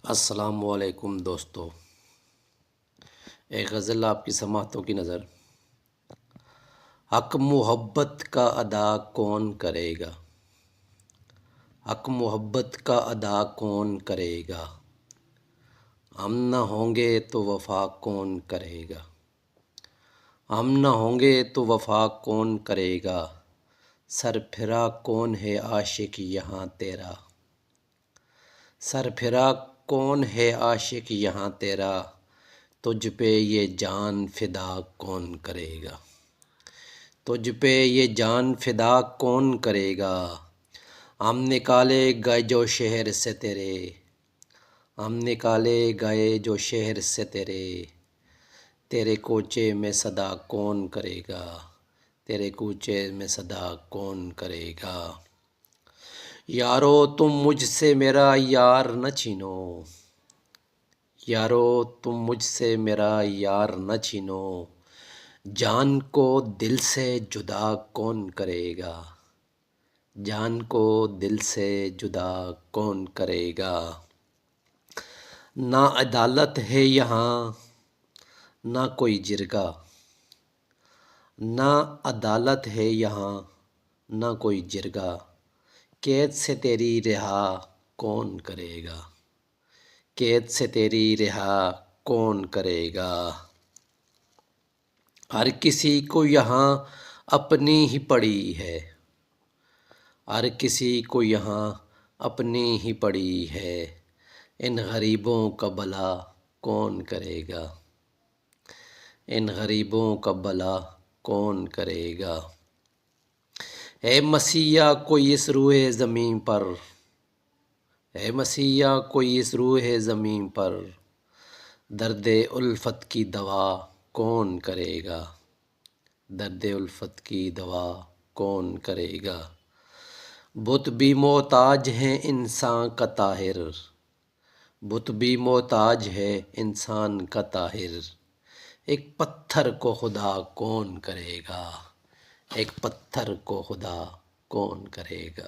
السلام علیکم دوستو، ایک غزل آپ کی سماعتوں کی نظر۔ حق محبت کا ادا کون کرے گا؟ حق محبت کا ادا کون کرے گا؟ ہم نہ ہوں گے تو وفا کون کرے گا؟ ہم نہ ہوں گے تو وفا کون کرے گا؟ سر پھرا کون ہے عاشق یہاں تیرا؟ سر پھرا کون ہے عاشق یہاں تیرا؟ تجھ پہ یہ جان فدا کون کرے گا؟ تجھ پہ یہ جان فدا کون کرے گا؟ ہم نکالے گئے جو شہر سے تیرے، ہم نکالے گئے جو شہر سے تیرے، تیرے کوچے میں صدا کون کرے گا؟ تیرے کوچے میں صدا کون کرے گا؟ یارو تم مجھ سے میرا یار نہ چھینو، یارو تم مجھ سے میرا یار نہ چھینو، جان کو دل سے جدا کون کرے گا؟ جان کو دل سے جدا کون کرے گا؟ نہ عدالت ہے یہاں نہ کوئی جرگہ، نہ عدالت ہے یہاں نہ کوئی جرگہ، قید سے تیری رہا کون کرے گا؟ قید سے تیری رہا کون کرے گا؟ ہر کسی کو یہاں اپنی ہی پڑی ہے، ہر کسی کو یہاں اپنی ہی پڑی ہے، ان غریبوں کا بھلا کون کرے گا؟ ان غریبوں کا بھلا کون کرے گا؟ اے مسیحا کوئی اس روح زمین پر، اے مسیحا کوئی اس روح زمین پر، درد الفت کی دوا کون کرے گا؟ درد الفت کی دوا کون کرے گا؟ بت بھی محتاج ہے انسان کا طاہر، بت بھی محتاج ہے انسان کا طاہر، ایک پتھر کو خدا کون کرے گا؟ ایک پتھر کو خدا کون کرے گا؟